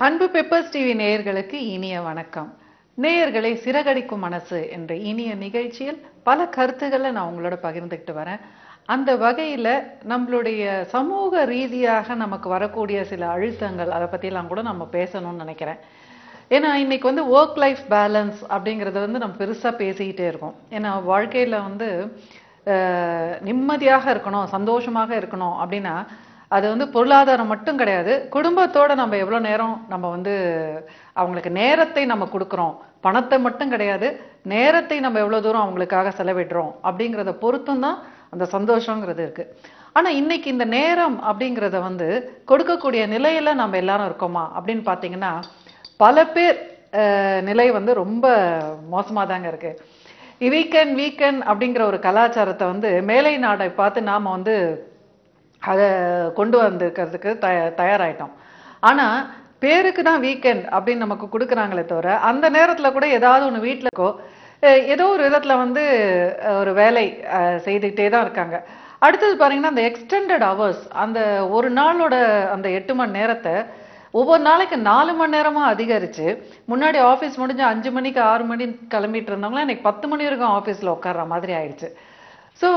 அன்பு peppers TV நேயர்களுக்கு இனிய வணக்கம். நேயர்களை சிறகடிக்கும் மனசு என்ற இனிய நிகழ்ச்சியில் பல கருத்துக்களை நான் உங்களோட பகிர்ந்துக்கிட்டு வரேன். அந்த வகையில் நம்மளுடைய சமூக ரீதியாக நமக்கு வரக்கூடிய சில அழுத்தங்கள் அதை பற்றிலாம் கூட நம்ம பேசணும்னு நினைக்கிறேன். ஏன்னா இன்னைக்கு ஒர்க் லைஃப் பேலன்ஸ் அப்படிங்கிறத நம்ம பெருசாக பேசிக்கிட்டே இருக்கோம். ஏன்னா வாழ்க்கையில் நிம்மதியாக இருக்கணும், சந்தோஷமாக இருக்கணும் அப்படின்னா அது பொருளாதாரம் மட்டும் கிடையாது. குடும்பத்தோட நம்ம எவ்வளோ நேரம் நம்ம அவங்களுக்கு நேரத்தை நம்ம கொடுக்குறோம், பணத்தை மட்டும் கிடையாது, நேரத்தை நம்ம எவ்வளோ தூரம் அவங்களுக்காக செலவிடுறோம் அப்படிங்கிறத பொறுத்தும் தான் அந்த சந்தோஷங்கிறது இருக்கு. ஆனால் இன்னைக்கு இந்த நேரம் அப்படிங்கிறத கொடுக்கக்கூடிய நிலையில நம்ம எல்லாரும் இருக்கோமா அப்படின்னு பார்த்தீங்கன்னா பல பேர் நிலை ரொம்ப மோசமாக தாங்க இருக்கு. வீக்கெண்ட் அப்படிங்கிற ஒரு கலாச்சாரத்தை மேலை நாடை பார்த்து நாம் அதை கொண்டு வந்திருக்கிறதுக்கு தயாராயிட்டோம். ஆனால் பேருக்கு தான் வீக்கெண்ட் அப்படின்னு நமக்கு கொடுக்குறாங்களே தவிர அந்த நேரத்தில் கூட ஏதாவது ஒன்று வீட்டில் இருக்கோ ஏதோ ஒரு விதத்தில் ஒரு வேலை செய்துக்கிட்டே தான் இருக்காங்க. அடுத்தது பாருங்கன்னா அந்த எக்ஸ்டெண்டட் ஹவர்ஸ், அந்த ஒரு நாளோட அந்த 8 மணி நேரத்தை ஒவ்வொரு நாளைக்கு 4 மணி நேரமாக அதிகரித்து முன்னாடி ஆஃபீஸ் முடிஞ்சு 5 மணிக்கு 6 மணி கிளம்பிட்டு இருந்தவங்களாம் இன்னைக்கு 10 மணி வரைக்கும் ஆஃபீஸில் உட்கார்ற மாதிரி ஆயிடுச்சு. ஸோ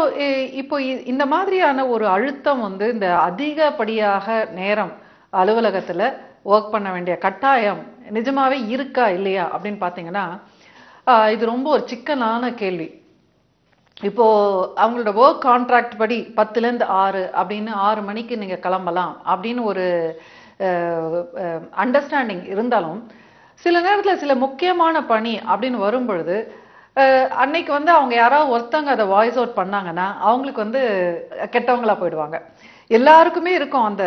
இப்போ இந்த மாதிரியான ஒரு அழுத்தம் இந்த அதிகப்படியாக நேரம் அலுவலகத்தில் ஒர்க் பண்ண வேண்டிய கட்டாயம் நிஜமாவே இருக்கா இல்லையா அப்படின்னு பார்த்தீங்கன்னா இது ரொம்ப ஒரு சிக்கலான கேள்வி. இப்போ அவங்களோட ஒர்க் கான்ட்ராக்ட் படி 10லேருந்து 6 அப்படின்னு 6 மணிக்கு நீங்கள் கிளம்பலாம் அப்படின்னு ஒரு அண்டர்ஸ்டாண்டிங் இருந்தாலும் சில நேரத்தில் சில முக்கியமான பணி அப்படின்னு வரும் பொழுது அன்னைக்கு அவங்க யாராவது ஒருத்தங்க அதை வாய்ஸ் அவுட் பண்ணாங்கன்னா அவங்களுக்கு கெட்டவங்களா போயிடுவாங்க. எல்லாருக்குமே இருக்கும் அந்த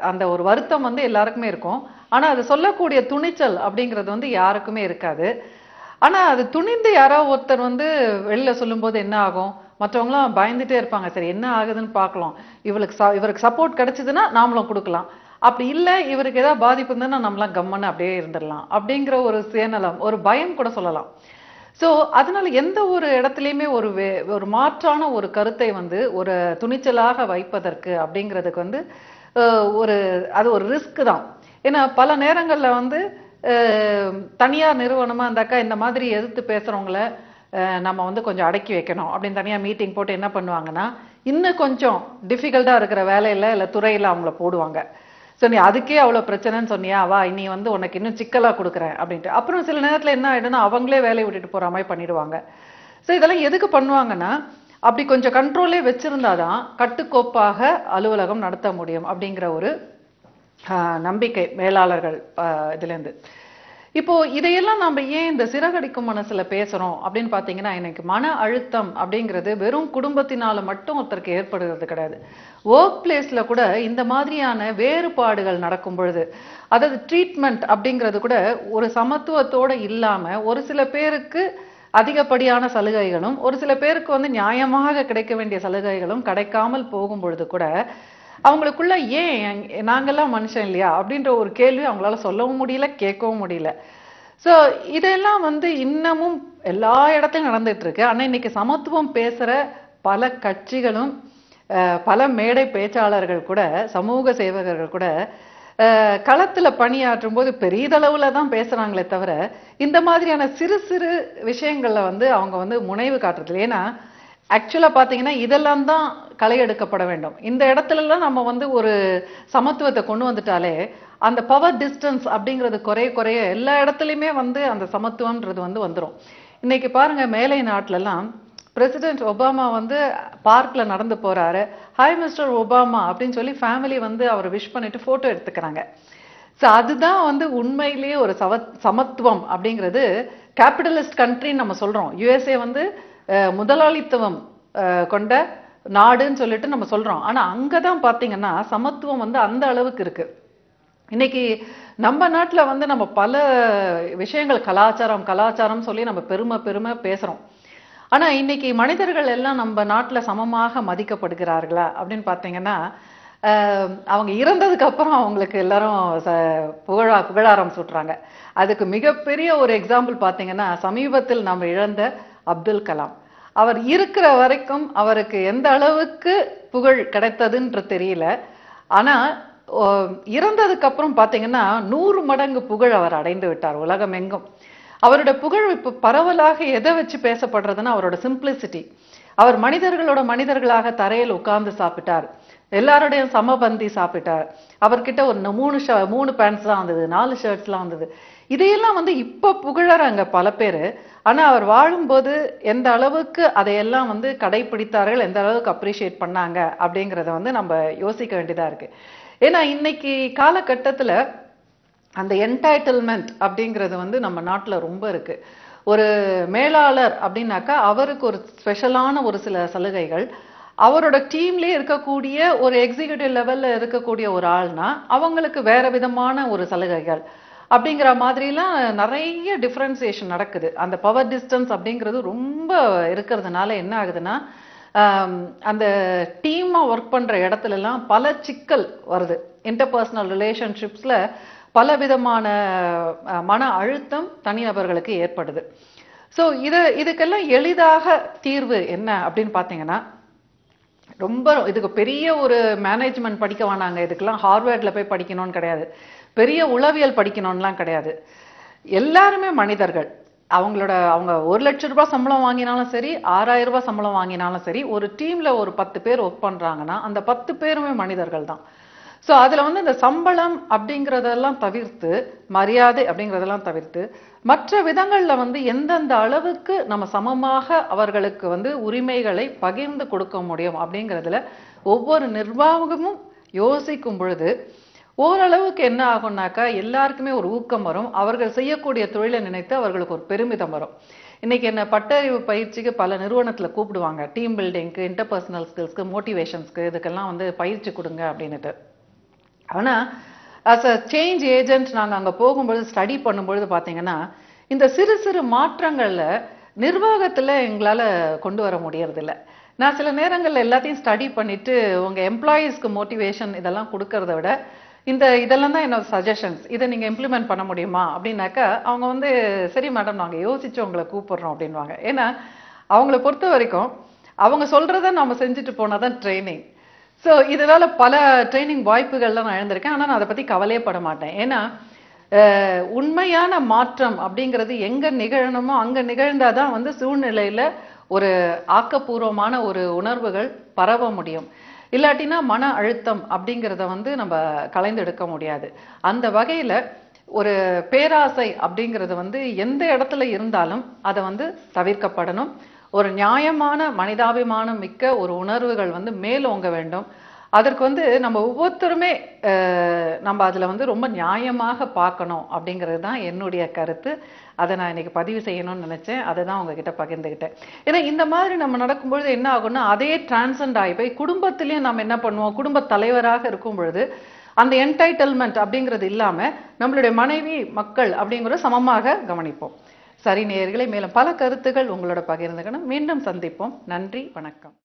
அந்த ஒரு வருத்தம் எல்லாருக்குமே இருக்கும். ஆனால் அது சொல்லக்கூடிய துணிச்சல் அப்படிங்கிறது யாருக்குமே இருக்காது. ஆனால் அது துணிந்து யாராவது ஒருத்தர் வெளில சொல்லும்போது என்ன ஆகும், மற்றவங்களாம் பயந்துட்டே இருப்பாங்க. சரி என்ன ஆகுதுன்னு பார்க்கலாம், இவருக்கு சப்போர்ட் கிடைச்சதுன்னா நாமளும் கொடுக்கலாம், அப்படி இல்லை இவருக்கு ஏதாவது பாதிப்பு இருந்ததுன்னா நம்மளாம் கம்மன்னு அப்படியே இருந்துடலாம் அப்படிங்கிற ஒரு சுயநலம், ஒரு பயம் கூட சொல்லலாம். ஸோ அதனால எந்த ஒரு இடத்துலையுமே ஒரு மாற்றான ஒரு கருத்தை ஒரு துணிச்சலாக வைப்பதற்கு அப்படிங்கிறதுக்கு அது ஒரு ரிஸ்க் தான். ஏன்னா பல நேரங்களில் தனியார் நிறுவனமாக இருந்தாக்கா இந்த மாதிரி எதிர்த்து பேசுகிறவங்கள நம்ம கொஞ்சம் அடக்கி வைக்கணும் அப்படின்னு தனியாக மீட்டிங் போட்டு என்ன பண்ணுவாங்கன்னா இன்னும் கொஞ்சம் டிஃபிகல்ட்டாக இருக்கிற வேலையில் இல்லை துறையில் அவங்கள போடுவாங்க. ஸோ நீ அதுக்கே அவ்வளோ பிரச்சனைன்னு சொன்னியா, வா நீ உனக்கு இன்னும் சிக்கலாக கொடுக்குறேன் அப்படின்ட்டு. அப்புறம் சில நேரத்தில் என்ன ஆகிடும்னா அவங்களே வேலையை விட்டுட்டு போகிற மாதிரி பண்ணிடுவாங்க. ஸோ இதெல்லாம் எதுக்கு பண்ணுவாங்கன்னா அப்படி கொஞ்சம் கண்ட்ரோலே வச்சுருந்தாதான் கட்டுக்கோப்பாக அலுவலகம் நடத்த முடியும் அப்படிங்கிற ஒரு நம்பிக்கை மேலாளர்கள் இதுலேருந்து. இப்போ இதையெல்லாம் நம்ம ஏன் இந்த சிறகடிக்கும் மனசுல பேசுறோம் அப்படின்னு பாத்தீங்கன்னா இன்னைக்கு மன அழுத்தம் அப்படிங்கிறது வெறும் குடும்பத்தினால மட்டும் ஒருத்தருக்கு ஏற்படுறது கிடையாது. ஒர்க் பிளேஸ்ல கூட இந்த மாதிரியான வேறுபாடுகள் நடக்கும் பொழுது, அதாவது ட்ரீட்மெண்ட் அப்படிங்கிறது கூட ஒரு சமத்துவத்தோட இல்லாம ஒரு சில பேருக்கு அதிகப்படியான சலுகைகளும் ஒரு சில பேருக்கு நியாயமாக கிடைக்க வேண்டிய சலுகைகளும் கிடைக்காமல் போகும் பொழுது கூட அவங்களுக்குள்ள ஏன் நாங்கெல்லாம் மனுஷன் இல்லையா அப்படின்ற ஒரு கேள்வி அவங்களால சொல்லவும் முடியல, கேட்கவும் முடியல. ஸோ இதெல்லாம் இன்னமும் எல்லா இடத்துலையும் நடந்துட்டு இருக்கு. ஆனால் இன்னைக்கு சமத்துவம் பேசுற பல கட்சிகளும் பல மேடை பேச்சாளர்கள் கூட சமூக சேவகர்கள் கூட களத்துல பணியாற்றும் போது பெரியதளவுல தான் பேசுறாங்களே தவிர இந்த மாதிரியான சிறு சிறு விஷயங்கள்ல அவங்க முனைவு காட்டுறதில்லை. ஏன்னா ஆக்சுவலா பாத்தீங்கன்னா இதெல்லாம் தான் களை எடுக்கப்பட வேண்டும். இந்த இடத்துலலாம் நம்ம ஒரு சமத்துவத்தை கொண்டு வந்துட்டாலே அந்த பவர் டிஸ்டன்ஸ் அப்படிங்கிறது குறைய எல்லா இடத்துலையுமே அந்த சமத்துவம்ன்றது வந்துடும். இன்னைக்கு பாருங்க மேலை நாட்டிலலாம் பிரசிடென்ட் ஒபாமா பார்க்ல நடந்து போறாரு, ஹாய் மிஸ்டர் ஒபாமா அப்படின்னு சொல்லி ஃபேமிலி அவரை விஷ் பண்ணிட்டு போட்டோ எடுத்துக்கிறாங்க. ஸோ அதுதான் உண்மையிலேயே ஒரு சமத்துவம் அப்படிங்கிறது. கேபிட்டலிஸ்ட் கண்ட்ரின்னு நம்ம சொல்றோம், யுஎஸ்ஏ முதலாளித்துவம் கொண்ட நாடுன்னு சொல்லிட்டு நம்ம சொல்றோம். ஆனா அங்கதான் பாத்தீங்கன்னா சமத்துவம் அந்த அளவுக்கு இருக்கு. இன்னைக்கு நம்ம நாட்டுல நம்ம பல விஷயங்கள் கலாச்சாரம் சொல்லி நம்ம பெருமை பேசுறோம். ஆனா இன்னைக்கு மனிதர்கள் எல்லாம் நம்ம நாட்டுல சமமாக மதிக்கப்படுகிறார்களா அப்படின்னு பாத்தீங்கன்னா அவங்க இறந்ததுக்கு அப்புறம் அவங்களுக்கு எல்லாரும் புகழாரம் சூட்டுறாங்க. அதுக்கு மிகப்பெரிய ஒரு எக்ஸாம்பிள் பாத்தீங்கன்னா சமீபத்தில் நம்ம இழந்த அப்துல் கலாம். அவர் இருக்கிற வரைக்கும் அவருக்கு எந்த அளவுக்கு புகழ் கிடைத்ததுன்ற தெரியல. ஆனா இறந்ததுக்கு அப்புறம் பாத்தீங்கன்னா 100 மடங்கு புகழ் அவர் அடைந்து விட்டார் உலகம் எங்கும். அவருடைய புகழ் இப்ப பரவலாக எதை வச்சு பேசப்படுறதுன்னா அவரோட சிம்பிளிசிட்டி. அவர் மனிதர்களோட மனிதர்களாக தரையில் உட்கார்ந்து சாப்பிட்டார், எல்லாரோடையும் சமபந்தி சாப்பிட்டார். அவர்கிட்ட ஒரு 3 பேண்ட்ஸ் தான் வந்தது, 4 ஷர்ட்ஸ்லாம் வந்தது. இதையெல்லாம் வந்து இப்ப புகழறாங்க பல பேரு. ஆனா அவர் வாழும்போது எந்த அளவுக்கு அதையெல்லாம் வந்து கடைபிடித்தார்கள், எந்த அளவுக்கு அப்ரிஷியேட் பண்ணாங்க அப்படிங்கறத வந்து நம்ம யோசிக்க வேண்டியதா இருக்கு. ஏன்னா இன்னைக்கு காலகட்டத்துல அந்த என்டைட்டில்மெண்ட் அப்படிங்கிறது வந்து நம்ம நாட்டுல ரொம்ப இருக்கு. ஒரு மேலாளர் அப்படின்னாக்கா அவருக்கு ஒரு ஸ்பெஷலான ஒரு சில சலுகைகள், அவரோட டீம்லயே இருக்கக்கூடிய ஒரு எக்ஸிகியூட்டிவ் லெவல்ல இருக்கக்கூடிய ஒரு ஆள்னா அவங்களுக்கு வேற விதமான ஒரு சலுகைகள் அப்படிங்கிற மாதிரிலாம் நிறைய டிஃபரன்சியேஷன் நடக்குது. அந்த பவர் டிஸ்டன்ஸ் அப்படிங்கிறது ரொம்ப இருக்கிறதுனால என்ன ஆகுதுன்னா அந்த டீமா ஒர்க் பண்ற இடத்துல எல்லாம் பல சிக்கல் வருது. இன்டர்பர்சனல் ரிலேஷன்ஷிப்ஸ்ல பல விதமான மன அழுத்தம் தனிநபர்களுக்கு ஏற்படுது. ஸோ இதுக்கெல்லாம் எளிதாக தீர்வு என்ன அப்படின்னு பார்த்தீங்கன்னா, ரொம்ப இதுக்கு பெரிய ஒரு மேனேஜ்மெண்ட் படிக்க வேணாங்க, இதுக்கெல்லாம் ஹார்வர்ட்ல போய் படிக்கணும்னு கிடையாது, பெரிய உளவியல் படிக்கணும்லாம் கிடையாது. எல்லாருமே மனிதர்கள். அவங்க 1,00,000 ரூபாய் சம்பளம் வாங்கினாலும் சரி, 6,000 ரூபாய் சம்பளம் வாங்கினாலும் சரி, ஒரு டீம்ல ஒரு 10 பேர் ஒர்க் பண்றாங்கன்னா அந்த 10 பேருமே மனிதர்கள் தான். ஸோ அதுல வந்து இந்த சம்பளம் அப்படிங்கிறதெல்லாம் தவிர்த்து, மரியாதை அப்படிங்கிறதெல்லாம் தவிர்த்து, மற்ற விதங்கள்ல வந்து எந்தெந்த அளவுக்கு நம்ம சமமாக அவர்களுக்கு வந்து உரிமைகளை பகிர்ந்து கொடுக்க முடியும் அப்படிங்கிறதுல ஒவ்வொரு நிர்வாகமும் யோசிக்கும் பொழுது ஓரளவுக்கு என்ன ஆகும்னாக்கா எல்லாருக்குமே ஒரு ஊக்கம் வரும். அவர்கள் செய்யக்கூடிய தொழிலை நினைத்து அவர்களுக்கு ஒரு பெருமிதம் வரும். இன்னைக்கு என்ன பட்டறிவு பயிற்சிக்கு பல நிறுவனத்துல கூப்பிடுவாங்க, டீம் பில்டிங்க்கு, இன்டர்பர்சனல் ஸ்கில்ஸ்க்கு, மோட்டிவேஷன்ஸ்க்கு, இதுக்கெல்லாம் வந்து பயிற்சி கொடுங்க அப்படின்னுட்டு. ஆனா as a சேஞ்ச் ஏஜென்ட் நாங்க அங்க போகும்பொழுது ஸ்டடி பண்ணும்பொழுது பாத்தீங்கன்னா இந்த சிறு சிறு மாற்றங்கள்ல நிர்வாகத்துல எங்களால கொண்டு வர முடியறது இல்ல. நான் சில நேரங்கள்ல எல்லாத்தையும் ஸ்டடி பண்ணிட்டு உங்க எம்ப்ளாயீஸ்க்கு மோட்டிவேஷன் இதெல்லாம் கொடுக்கறத விட இதெல்லாம் தான் என்னோட சஜஷன்ஸ், இதை நீங்க இம்ப்ளிமெண்ட் பண்ண முடியுமா அப்படின்னாக்கா அவங்க வந்து சரி மேடம் நாங்க யோசிச்சு உங்களை கூப்பிடுறோம் அப்படின்வாங்க. ஏன்னா அவங்களை பொறுத்த வரைக்கும் அவங்க சொல்றதை நம்ம செஞ்சுட்டு போனாதான் ட்ரைனிங். ஸோ இதனால பல ட்ரைனிங் வாய்ப்புகள்லாம் நான் இழந்திருக்கேன். ஆனால் நான் அதை பத்தி கவலையே பட மாட்டேன். ஏன்னா உண்மையான மாற்றம் அப்படிங்கிறது எங்க நிகழணுமோ அங்க நிகழ்ந்தாதான் வந்து சூழ்நிலையில ஒரு ஆக்கப்பூர்வமான ஒரு உணர்வுகள் பரவ முடியும். இல்லாட்டினா மன அழுத்தம் அப்படிங்கிறத வந்து நம்ம கலைந்து எடுக்க முடியாது. அந்த வகையில ஒரு பேராசை அப்படிங்கிறது வந்து எந்த இடத்துல இருந்தாலும் அதை வந்து தவிர்க்கப்படணும். ஒரு நியாயமான மனிதாபிமானம் மிக்க ஒரு உணர்வுகள் வந்து மேலோங்க வேண்டும். அதற்கு வந்து நம்ம ஒவ்வொருத்தருமே நம்ம அதுல வந்து ரொம்ப நியாயமாக பார்க்கணும் அப்படிங்கிறது தான் என்னுடைய கருத்து. அதை நான் இன்னைக்கு பதிவு செய்யணும்னு நினைச்சேன். அதை தான் உங்ககிட்ட பகிர்ந்துகிட்டேன். ஏன்னா இந்த மாதிரி நம்ம நடக்கும்பொழுது என்ன ஆகும்னா அதே டிரான்சென்ட் ஆகி போய் குடும்பத்திலயும் நம்ம என்ன பண்ணுவோம், குடும்ப தலைவராக இருக்கும் பொழுது அந்த என்டைட்டில்மெண்ட் அப்படிங்கிறது இல்லாம நம்மளுடைய மனைவி மக்கள் அப்படிங்கிறத சமமாக கவனிப்போம். சரி நேயர்களே, மேலும் பல கருத்துகள் உங்களோட பகிர்ந்துக்கணும். மீண்டும் சந்திப்போம். நன்றி, வணக்கம்.